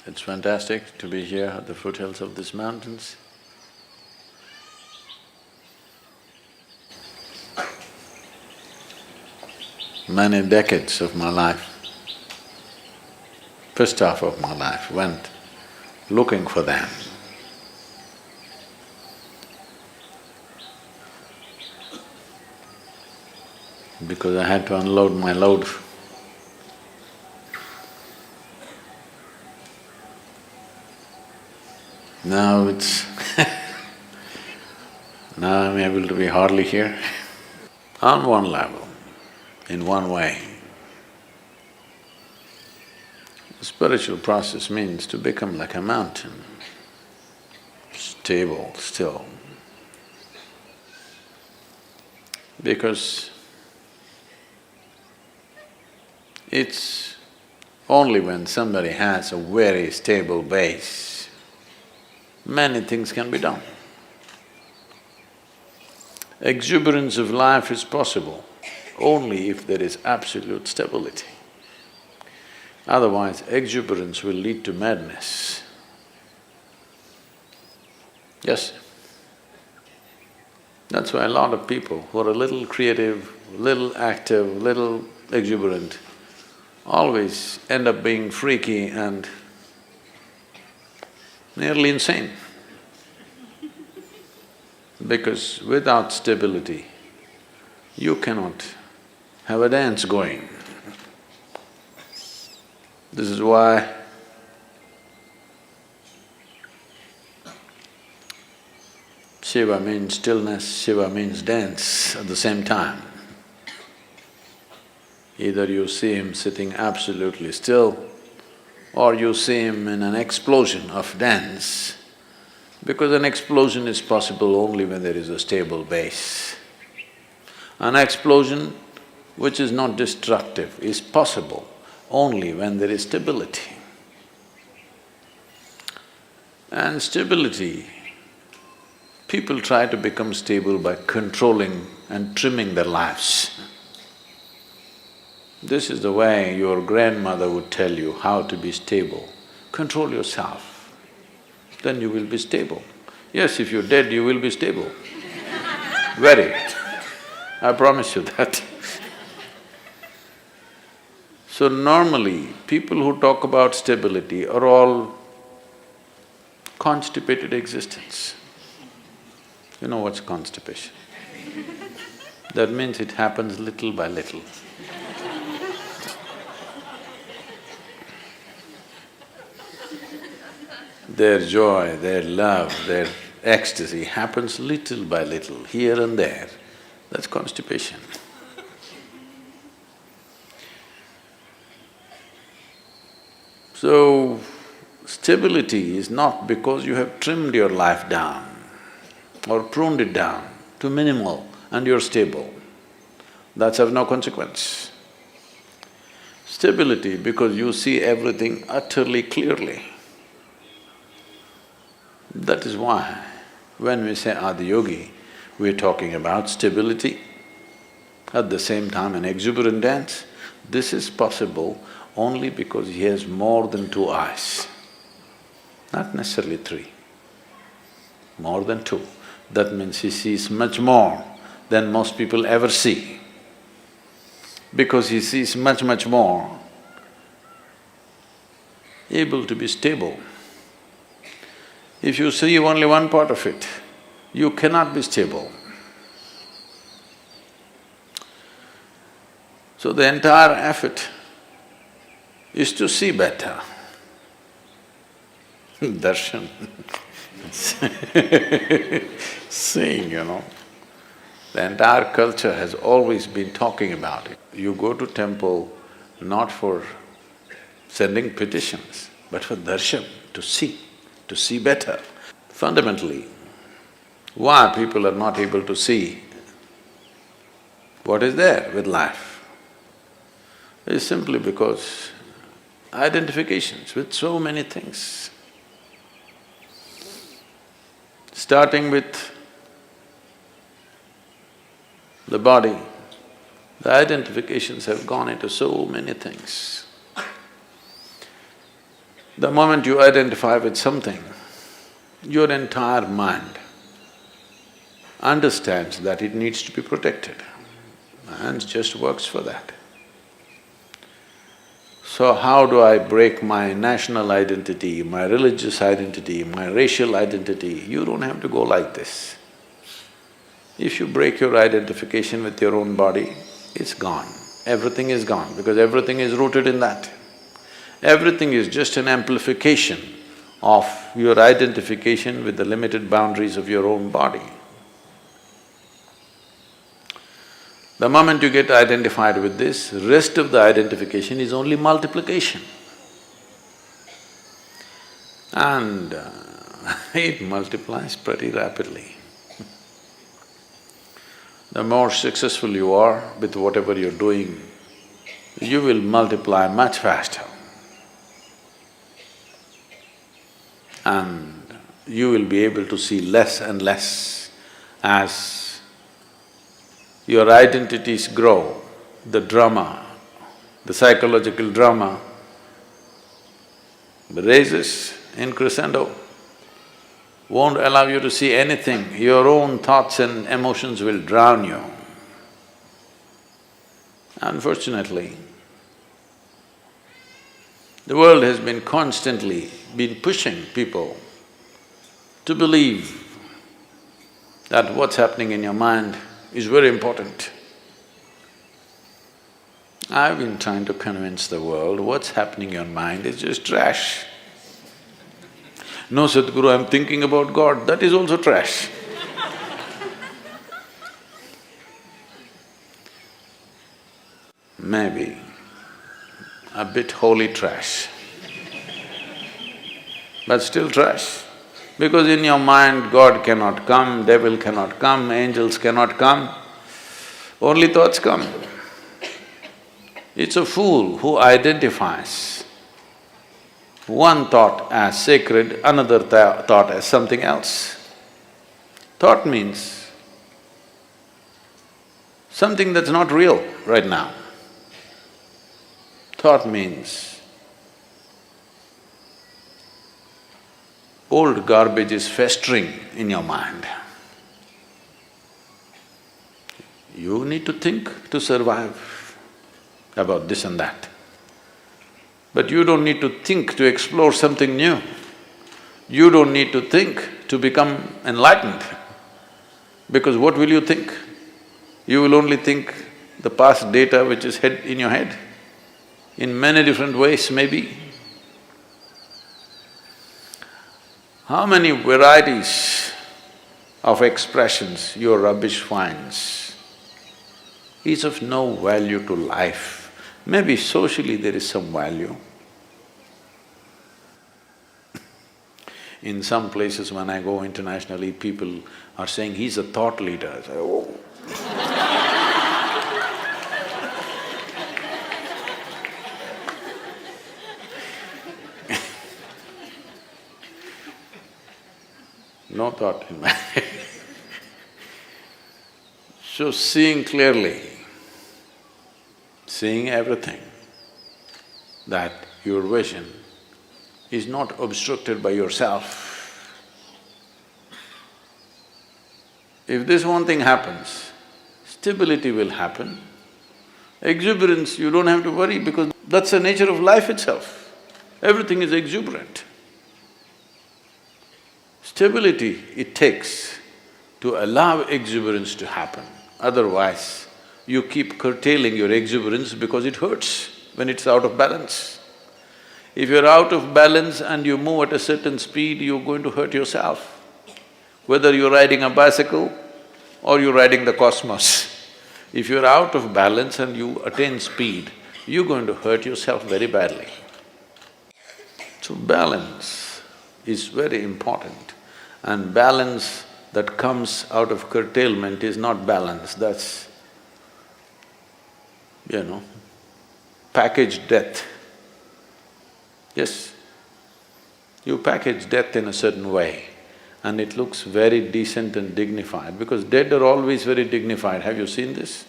It's fantastic to be here at the foothills of these mountains. Many decades of my life, first half of my life went looking for them. Because I had to unload my load. Now it's now I'm able to be hardly here. On one level, in one way, the spiritual process means to become like a mountain, stable, still. Because it's only when somebody has a very stable base, many things can be done. Exuberance of life is possible only if there is absolute stability. Otherwise, exuberance will lead to madness. Yes. That's why a lot of people who are a little creative, little active, little exuberant, always end up being freaky and nearly insane. Because without stability, you cannot have a dance going. This is why Shiva means stillness, Shiva means dance at the same time. Either you see him sitting absolutely still, or you see him in an explosion of dance, because an explosion is possible only when there is a stable base. An explosion which is not destructive is possible only when there is stability. And stability, people try to become stable by controlling and trimming their lives. This is the way your grandmother would tell you how to be stable. Control yourself, then you will be stable. Yes, if you're dead, you will be stable. Very. I promise you that. So normally, people who talk about stability are all constipated existence. You know what's constipation? That means it happens little by little. Their joy, their love, their ecstasy happens little by little, here and there. That's constipation. So, stability is not because you have trimmed your life down or pruned it down to minimal and you're stable. That's of no consequence. Stability because you see everything utterly clearly. That is why when we say Adiyogi, we're talking about stability, at the same time an exuberant dance. This is possible only because he has more than two eyes, not necessarily three, more than two. That means he sees much more than most people ever see. Because he sees much more, able to be stable. If you see only one part of it, you cannot be stable. So the entire effort is to see better. Darshan seeing, you know. The entire culture has always been talking about it. You go to temple not for sending petitions, but for darshan, to see better. Fundamentally, why people are not able to see what is there with life is simply because identifications with so many things. Starting with the body, the identifications have gone into so many things. The moment you identify with something, your entire mind understands that it needs to be protected and just works for that. So how do I break my national identity, my religious identity, my racial identity? You don't have to go like this. If you break your identification with your own body, it's gone. Everything is gone because everything is rooted in that. Everything is just an amplification of your identification with the limited boundaries of your own body. The moment you get identified with this, rest of the identification is only multiplication. And it multiplies pretty rapidly. The more successful you are with whatever you're doing, you will multiply much faster. And you will be able to see less and less as your identities grow. The drama, the psychological drama raises in crescendo, won't allow you to see anything. Your own thoughts and emotions will drown you. Unfortunately, the world has been constantly pushing people to believe that what's happening in your mind is very important. I've been trying to convince the world what's happening in your mind is just trash. No, Sadhguru, I'm thinking about God, that is also trash. Maybe a bit holy trash, but still trash. Because in your mind, God cannot come, devil cannot come, angels cannot come, only thoughts come. It's a fool who identifies one thought as sacred, another thought as something else. Thought means something that's not real right now. Thought means old garbage is festering in your mind. You need to think to survive about this and that. But you don't need to think to explore something new. You don't need to think to become enlightened. Because what will you think? You will only think the past data which is in your head, in many different ways maybe. How many varieties of expressions your rubbish finds is of no value to life. Maybe socially there is some value. In some places when I go internationally, people are saying, he's a thought leader. I say, oh. No thought in my head. So seeing clearly, seeing everything, that your vision is not obstructed by yourself. If this one thing happens, stability will happen. Exuberance, you don't have to worry because that's the nature of life itself. Everything is exuberant. Stability it takes to allow exuberance to happen. Otherwise, you keep curtailing your exuberance because it hurts when it's out of balance. If you're out of balance and you move at a certain speed, you're going to hurt yourself. Whether you're riding a bicycle or you're riding the cosmos, if you're out of balance and you attain speed, you're going to hurt yourself very badly. So balance is very important, and balance that comes out of curtailment is not balance, that's, packaged death. Yes, you package death in a certain way and it looks very decent and dignified because dead are always very dignified. Have you seen this?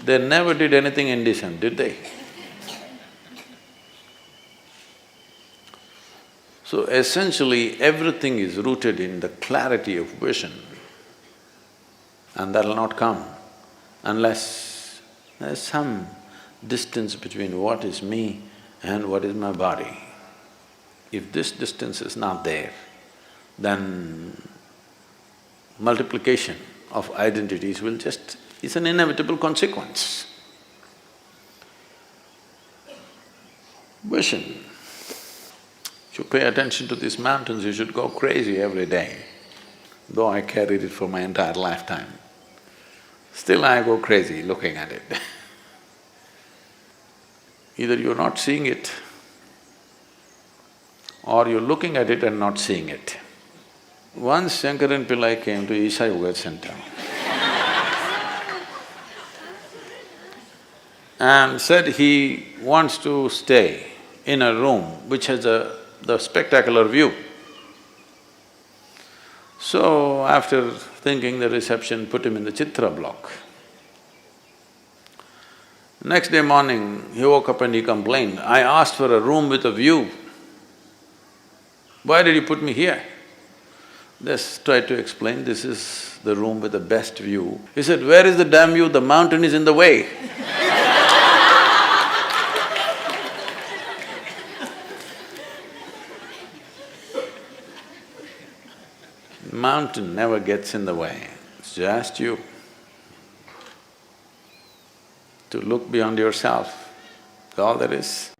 They never did anything indecent, did they? So essentially, everything is rooted in the clarity of vision, and that'll not come unless there's some distance between what is me and what is my body. If this distance is not there, then multiplication of identities will just… it's an inevitable consequence. Vision. If you pay attention to these mountains, you should go crazy every day. Though I carried it for my entire lifetime, still I go crazy looking at it. Either you're not seeing it, or you're looking at it and not seeing it. Once Shankaran Pillai came to Isha Yoga Center and said he wants to stay in a room which has the spectacular view. So after thinking, the reception put him in the Chitra block. Next day morning, he woke up and he complained, "I asked for a room with a view. Why did you put me here?" Just tried to explain, this is the room with the best view. He said, "Where is the damn view? The mountain is in the way." Mountain never gets in the way, it's just you. To look beyond yourself, that's all there is.